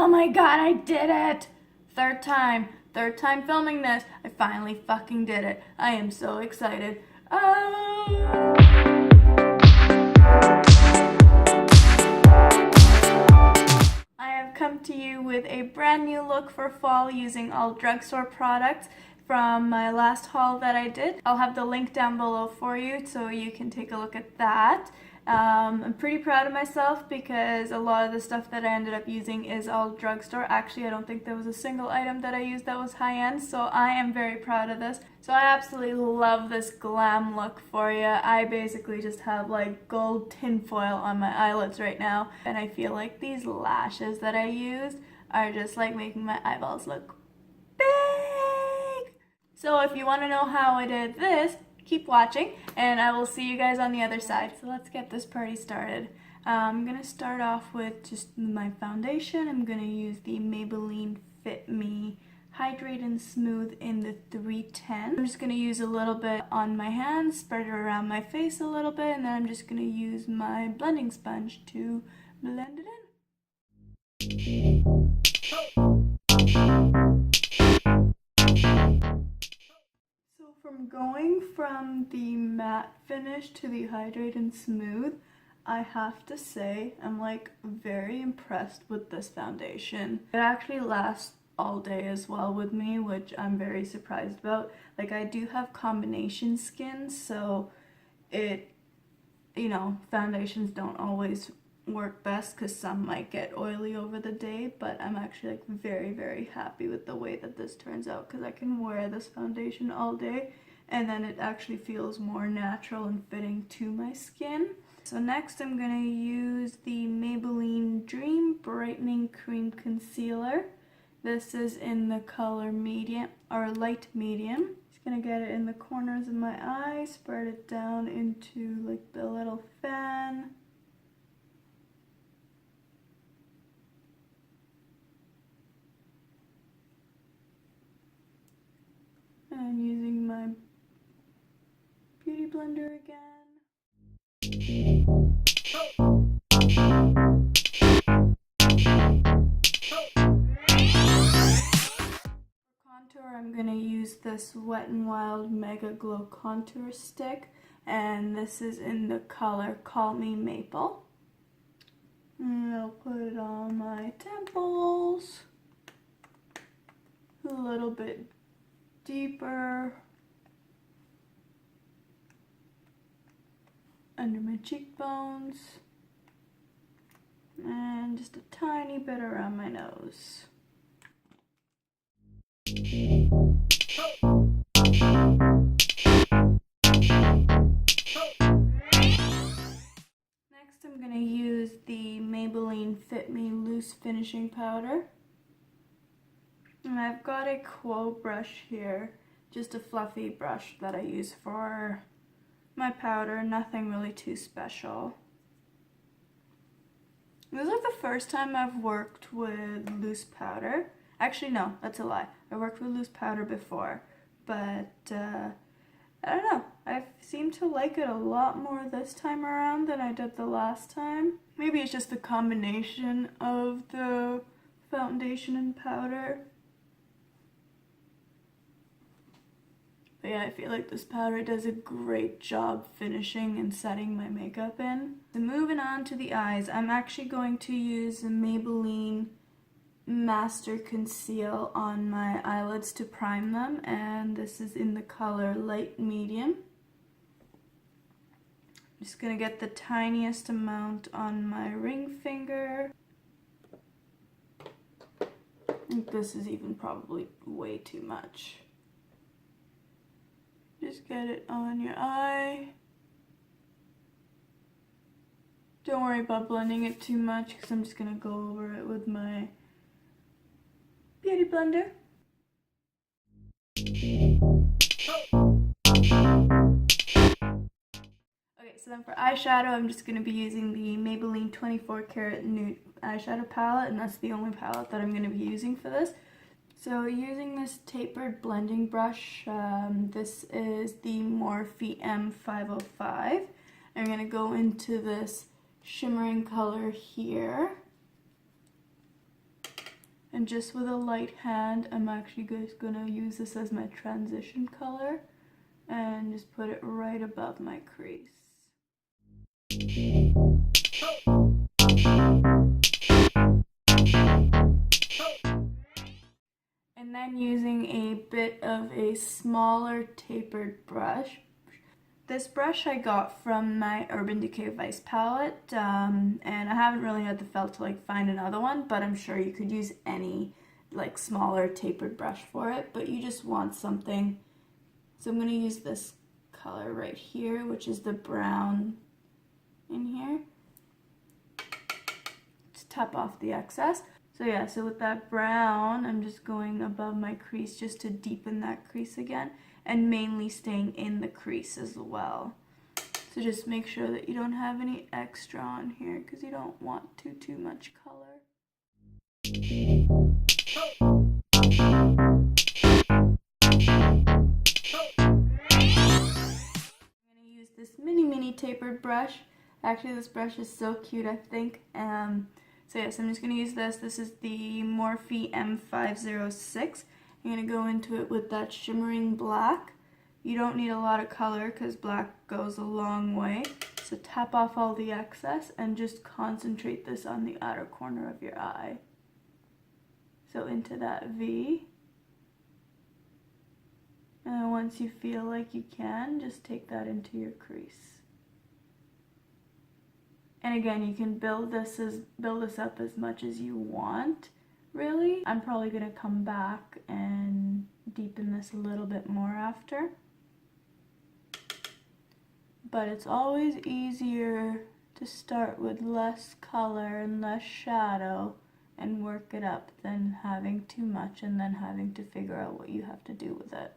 Oh my god, I did it! Third time filming this. I finally fucking did it. I am so excited. Oh! I have come to you with a brand new look for fall using all drugstore products from my last haul that I did. I'll have the link down below for you so you can take a look at that. I'm pretty proud of myself because a lot of the stuff that I ended up using is all drugstore. Actually, I don't think there was a single item that I used that was high-end, so I am very proud of this. So I absolutely love this glam look for you. I basically just have like gold tinfoil on my eyelids right now, and I feel like these lashes that I used are just like making my eyeballs look big. So if you want to know how I did this, keep watching and I will see you guys on the other side. So let's get this party started. I'm going to start off with just my foundation. I'm going to use the Maybelline Fit Me Hydrate and Smooth in the 310. I'm just going to use a little bit on my hands, spread it around my face a little bit, and then I'm just going to use my blending sponge to blend it in. From going from the matte finish to the hydrate and smooth, I have to say I'm like very impressed with this foundation. It actually lasts all day as well with me, which I'm very surprised about. Like, I do have combination skin, so foundations don't always work best because some might get oily over the day, but I'm actually like very, very happy with the way that this turns out because I can wear this foundation all day and then it actually feels more natural and fitting to my skin. So next I'm going to use the Maybelline Dream Brightening Cream Concealer. This is in the color medium or light medium. Just going to get it in the corners of my eyes, spread it down into like the little fan. And using my beauty blender again. For contour, I'm going to use this Wet n Wild Mega Glow Contour Stick, and this is in the color Call Me Maple. And I'll put it on my temples, a little bit deeper, under my cheekbones, and just a tiny bit around my nose. Next I'm going to use the Maybelline Fit Me Loose Finishing Powder. And I've got a Quo brush here, just a fluffy brush that I use for my powder, nothing really too special. This is like the first time I've worked with loose powder. Actually, no, that's a lie. I worked with loose powder before, but I don't know. I seem to like it a lot more this time around than I did the last time. Maybe it's just the combination of the foundation and powder. But yeah, I feel like this powder does a great job finishing and setting my makeup in. So moving on to the eyes, I'm actually going to use the Maybelline Master Conceal on my eyelids to prime them, and this is in the color Light Medium. I'm just going to get the tiniest amount on my ring finger. I think this is even probably way too much. Just get it on your eye. Don't worry about blending it too much because I'm just going to go over it with my beauty blender. Okay, so then for eyeshadow, I'm just going to be using the Maybelline 24 Karat Nude eyeshadow palette, and that's the only palette that I'm going to be using for this. So using this tapered blending brush, this is the Morphe M505. I'm going to go into this shimmering color here. And just with a light hand, I'm actually just gonna use this as my transition color and just put it right above my crease. And then using a bit of a smaller tapered brush. This brush I got from my Urban Decay Vice palette, and I haven't really had the felt to like find another one, but I'm sure you could use any like smaller tapered brush for it, but you just want something. So I'm going to use this color right here, which is the brown in here. Just tap off the excess. So yeah, so with that brown, I'm just going above my crease just to deepen that crease again, and mainly staying in the crease as well. So just make sure that you don't have any extra on here because you don't want too much color. I'm going to use this mini tapered brush. Actually, this brush is so cute, I think. So yes, I'm just going to use this. This is the Morphe M506. I'm going to go into it with that shimmering black. You don't need a lot of color because black goes a long way. So tap off all the excess and just concentrate this on the outer corner of your eye. So into that V. And once you feel like you can, just take that into your crease. And again, you can build this up as much as you want, really. I'm probably gonna come back and deepen this a little bit more after. But it's always easier to start with less color and less shadow and work it up than having too much and then having to figure out what you have to do with it.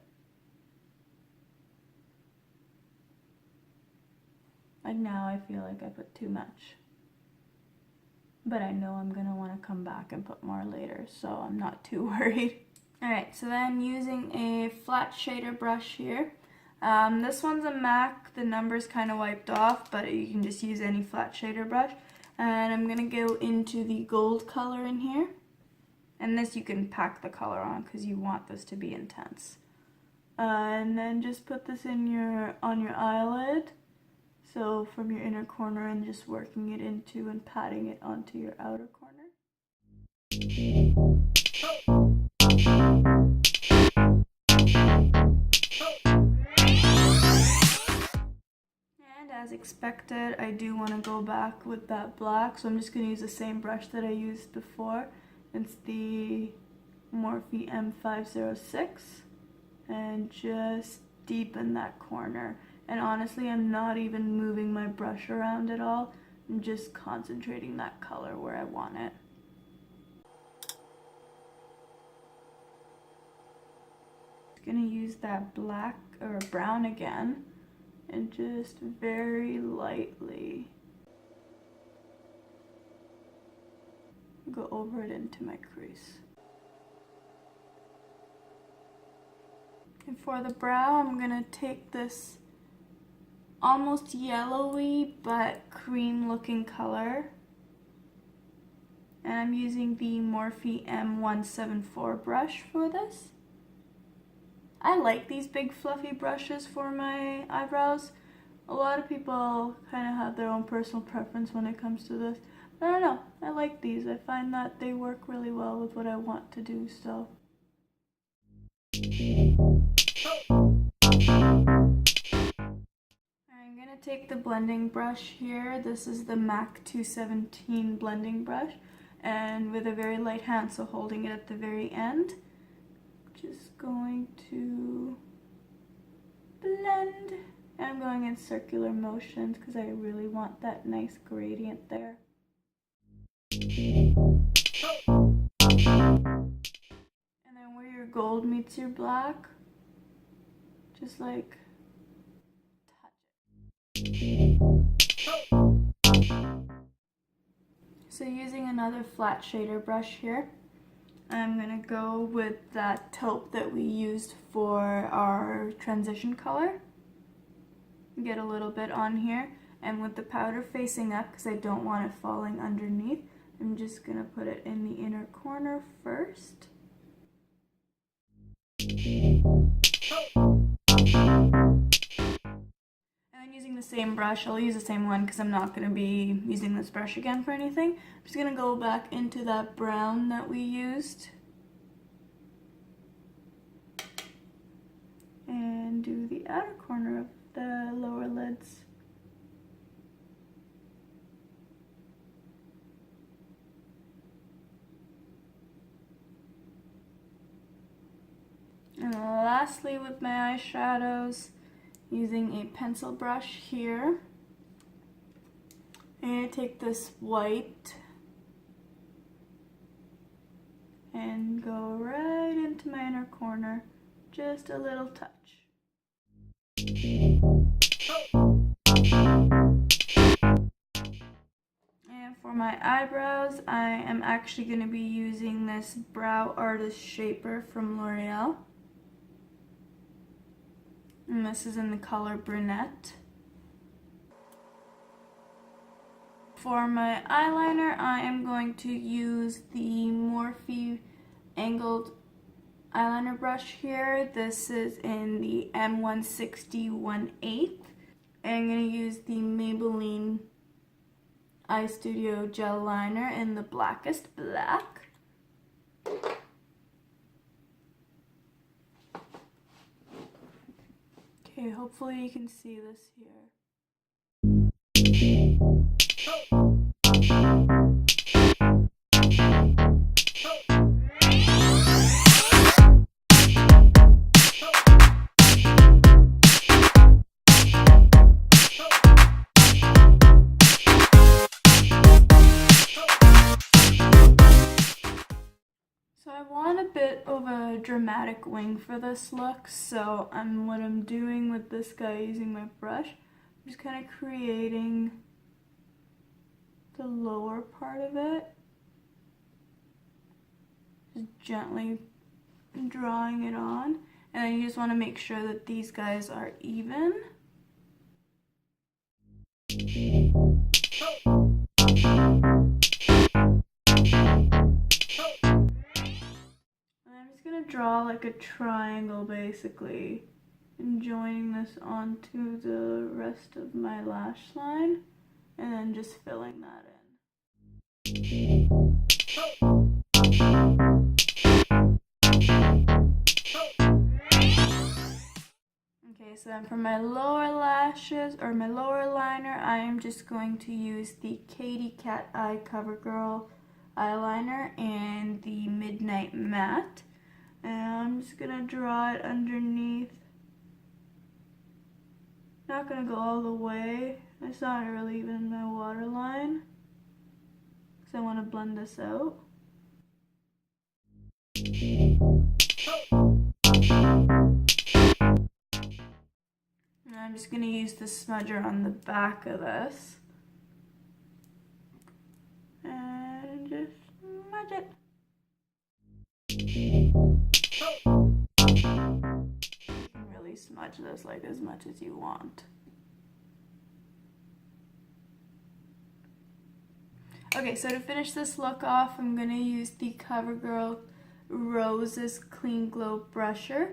Like now I feel like I put too much. But I know I'm gonna wanna come back and put more later, so I'm not too worried. Alright, so then using a flat shader brush here. This one's a MAC, the number's kind of wiped off, but you can just use any flat shader brush. And I'm gonna go into the gold color in here. And this you can pack the color on because you want this to be intense. And then just put this in on your eyelid. So from your inner corner and just working it into and patting it onto your outer corner. And as expected, I do want to go back with that black, so I'm just going to use the same brush that I used before. It's the Morphe M506, and just deepen that corner. And honestly, I'm not even moving my brush around at all. I'm just concentrating that color where I want it. I'm gonna use that black or brown again and just very lightly go over it into my crease. And for the brow, I'm gonna take this almost yellowy but cream looking color, and I'm using the Morphe M174 brush for this. I like these big fluffy brushes for my eyebrows. A lot of people kind of have their own personal preference when it comes to this, but I don't know, I like these. I find that they work really well with what I want to do, so. I'm going to take the blending brush here. This is the MAC 217 blending brush, and with a very light hand, so holding it at the very end, just going to blend. And I'm going in circular motions because I really want that nice gradient there. And then where your gold meets your black, just like so using another flat shader brush here, I'm going to go with that taupe that we used for our transition color. Get a little bit on here, and with the powder facing up because I don't want it falling underneath, I'm just gonna put it in the inner corner first. And then using the same brush, I'll use the same one because I'm not gonna be using this brush again for anything. I'm just gonna go back into that brown that we used and do the outer corner of the lower lids. And lastly, with my eyeshadows, using a pencil brush here, I'm going to take this white and go right into my inner corner, just a little touch. And for my eyebrows, I am actually going to be using this Brow Artist Shaper from L'Oreal. And this is in the color Brunette. For my eyeliner, I am going to use the Morphe angled eyeliner brush here. This is in the M160 1/8. I'm going to use the Maybelline Eye Studio gel liner in the blackest black. Okay, hopefully you can see this here. So I want a bit of a dramatic wing for this look, so what I'm doing with this guy using my brush, I'm just kind of creating the lower part of it, just gently drawing it on, and then you just want to make sure that these guys are even. Draw like a triangle basically, and joining this onto the rest of my lash line, and then just filling that in. Okay, so then for my lower lashes, or my lower liner, I am just going to use the Katy Cat Eye CoverGirl eyeliner and the Midnight Matte. And I'm just going to draw it underneath. Not going to go all the way. It's not really even my waterline, because I want to blend this out. And I'm just going to use the smudger on the back of this. And just smudge it. You can really smudge this like as much as you want. Okay, so to finish this look off, I'm going to use the CoverGirl Roses Clean Glow Brusher.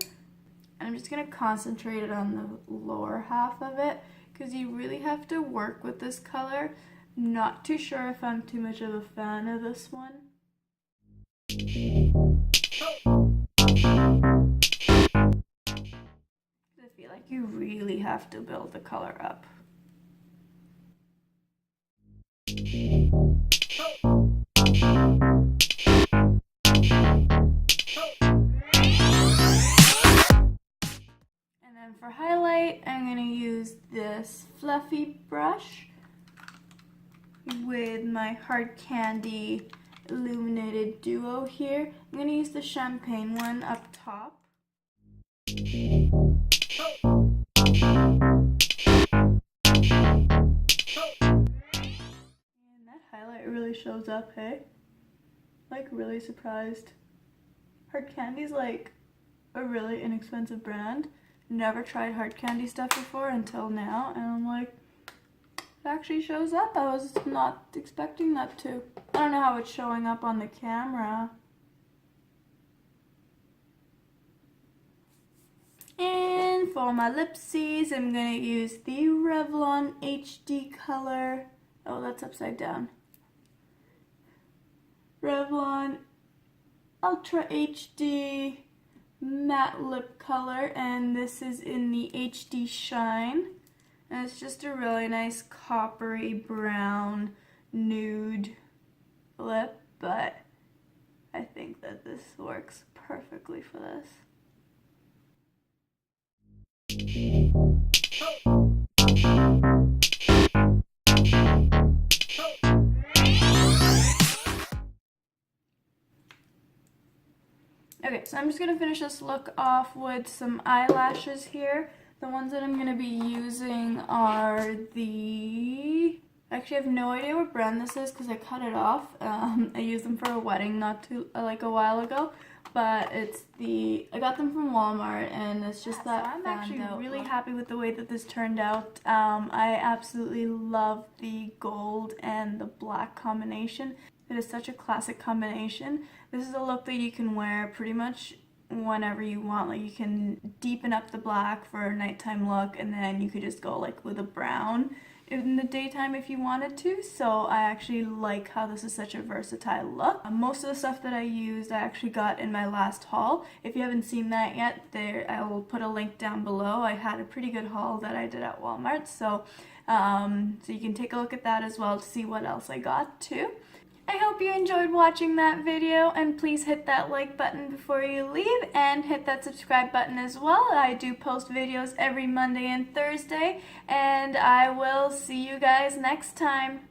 And I'm just going to concentrate it on the lower half of it, because you really have to work with this color. Not too sure if I'm too much of a fan of this one. I feel like you really have to build the color up. And then for highlight, I'm going to use this fluffy brush with my Hard Candy Illuminated Duo here. I'm going to use the champagne one up top. And that highlight really shows up, hey? Like, really surprised. Hard Candy's like a really inexpensive brand. Never tried Hard Candy stuff before until now, and I'm like, actually shows up. I was not expecting that to. I don't know how it's showing up on the camera. And for my lipsies, I'm going to use the Revlon HD color. Oh, that's upside down. Revlon Ultra HD matte lip color, and this is in the HD Shine. And it's just a really nice coppery brown nude lip, but I think that this works perfectly for this. Okay, so I'm just going to finish this look off with some eyelashes here. The ones that I'm going to be using are the... Actually, I have no idea what brand this is because I cut it off. I used them for a wedding like a while ago, but it's the... I got them from Walmart, and it's just that so I'm actually really happy with the way that this turned out. I absolutely love the gold and the black combination. It is such a classic combination. This is a look that you can wear pretty much whenever you want. Like, you can deepen up the black for a nighttime look, and then you could just go like with a brown in the daytime if you wanted to. So I actually like how this is such a versatile look. Most of the stuff that I used I actually got in my last haul. If you haven't seen that yet, I will put a link down below. I had a pretty good haul that I did at Walmart, so you can take a look at that as well to see what else I got too. I hope you enjoyed watching that video, and please hit that like button before you leave and hit that subscribe button as well. I do post videos every Monday and Thursday, and I will see you guys next time.